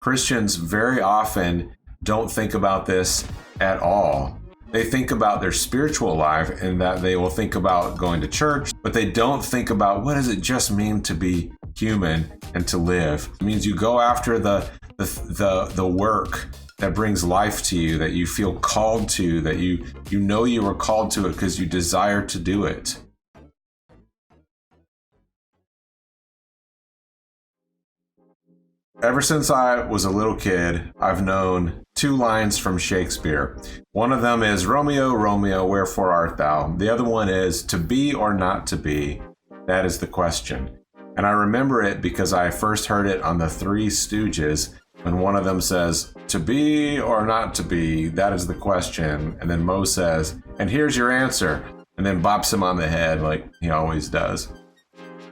Christians very often don't think about this at all. They think about their spiritual life and that they will think about going to church, but they don't think about what does it just mean to be human and to live. It means you go after the work that brings life to you, that you feel called to, that you know you were called to it because you desire to do it. Ever since I was a little kid, I've known two lines from Shakespeare. One of them is, "Romeo, Romeo, wherefore art thou?" The other one is, "To be or not to be, that is the question." And I remember it because I first heard it on the Three Stooges when one of them says, "To be or not to be, that is the question." And then Mo says, "And here's your answer," and then bops him on the head like he always does.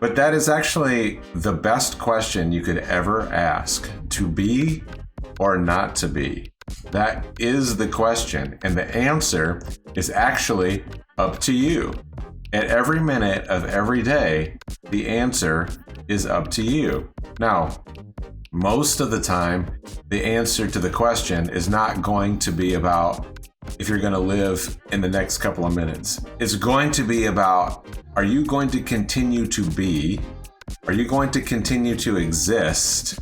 But that is actually the best question you could ever ask. To be or not to be? That is the question. And the answer is actually up to you. At every minute of every day, the answer is up to you. Now, most of the time, the answer to the question is not going to be about if you're going to live in the next couple of minutes. It's going to be about, are you going to continue to be? Are you going to continue to exist?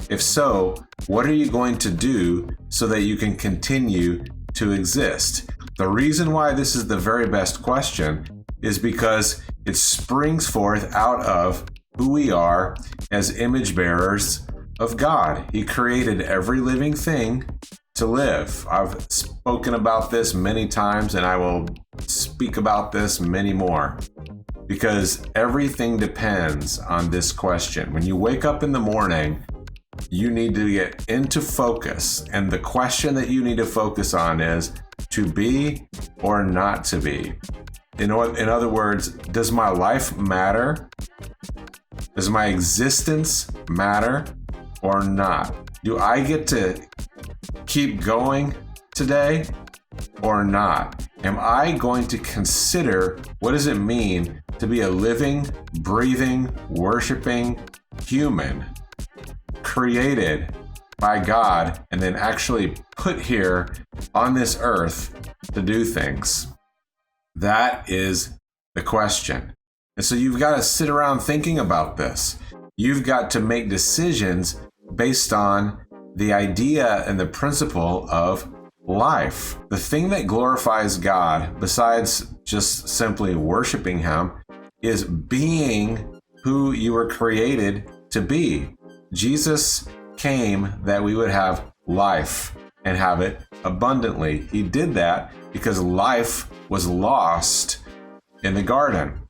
If so, what are you going to do so that you can continue to exist? The reason why this is the very best question is because it springs forth out of who we are as image bearers of God. He created every living thing to live. I've spoken about this many times, and I will speak about this many more, because everything depends on this question. When you wake up in the morning, you need to get into focus, and the question that you need to focus on is to be or not to be. In other words, does my life matter? Does my existence matter or not? Do I get to keep going today or not? Am I going to consider what does it mean to be a living, breathing, worshiping human created by God and then actually put here on this earth to do things? That is the question. And so you've got to sit around thinking about this. You've got to make decisions based on the idea and the principle of life. The thing that glorifies God, besides just simply worshiping Him, is being who you were created to be. Jesus came that we would have life and have it abundantly. He did that because life was lost in the garden.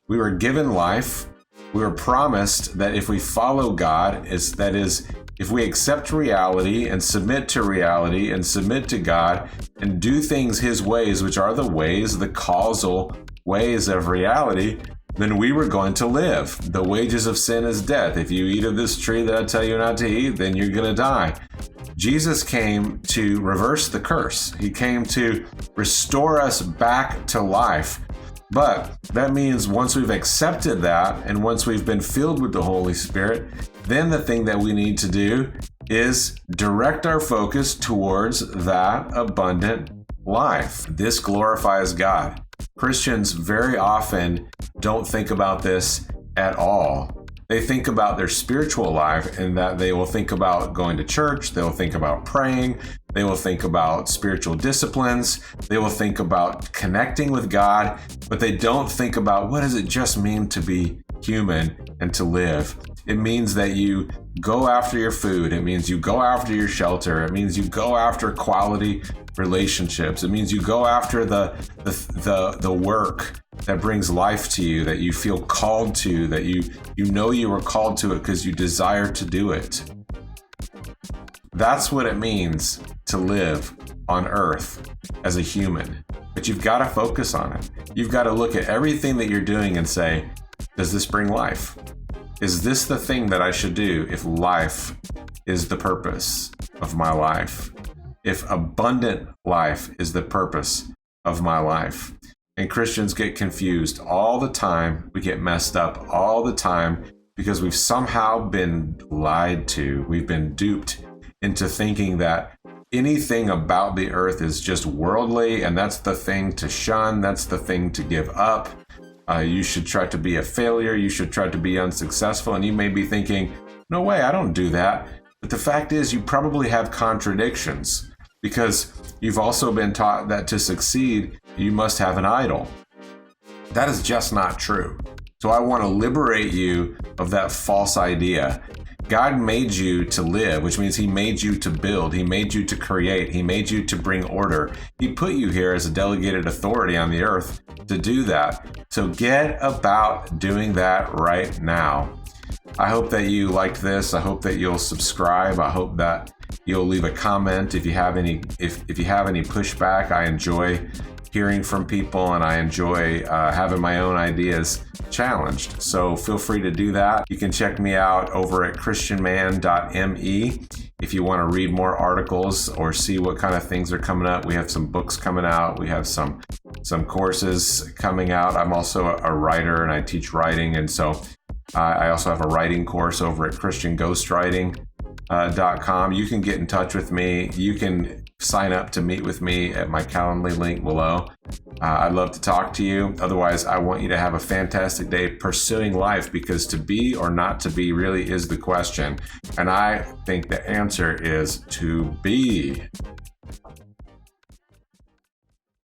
We were given life. We were promised that if we follow God, if we accept reality and submit to God and do things His ways, which are the causal ways of reality, then we were going to live. The wages of sin is death. If you eat of this tree that I tell you not to eat, then you're going to die. Jesus came to reverse the curse. He came to restore us back to life. But that means once we've accepted that and once we've been filled with the Holy Spirit, then the thing that we need to do is direct our focus towards that abundant life. This glorifies God. Christians very often don't think about this at all. They think about their spiritual life and that they will think about going to church, they'll think about praying, they will think about spiritual disciplines, they will think about connecting with God, but they don't think about what does it just mean to be human and to live. It means that you go after your food. It means you go after your shelter. It means you go after quality relationships. It means you go after the work that brings life to you, that you feel called to, that you know you were called to it because you desire to do it. That's what it means to live on earth as a human. But you've got to focus on it. You've got to look at everything that you're doing and say, does this bring life? Is this the thing that I should do if life is the purpose of my life? If abundant life is the purpose of my life? And Christians get confused all the time. We get messed up all the time because we've somehow been lied to. We've been duped into thinking that anything about the earth is just worldly, and that's the thing to shun, that's the thing to give up. You should try to be a failure, you should try to be unsuccessful, and you may be thinking, no way, I don't do that. But the fact is, you probably have contradictions, because you've also been taught that to succeed, you must have an idol. That is just not true. So I want to liberate you of that false idea. God made you to live, which means he made you to build. He made you to create. He made you to bring order. He put you here as a delegated authority on the earth to do that. So get about doing that right now. I hope that you liked this. I hope that you'll subscribe. I hope that you'll leave a comment if you have any if you have any pushback. I enjoy hearing from people, and I enjoy having my own ideas challenged. So feel free to do that. You can check me out over at christianman.me if you want to read more articles or see what kind of things are coming up. We have some books coming out. We have some courses coming out. I'm also a writer, and I teach writing, and so I also have a writing course over at christianghostwriting.com. You can get in touch with me. You can sign up to meet with me at my Calendly link below. I'd love to talk to you. Otherwise, I want you to have a fantastic day pursuing life, because to be or not to be really is the question. And I think the answer is to be.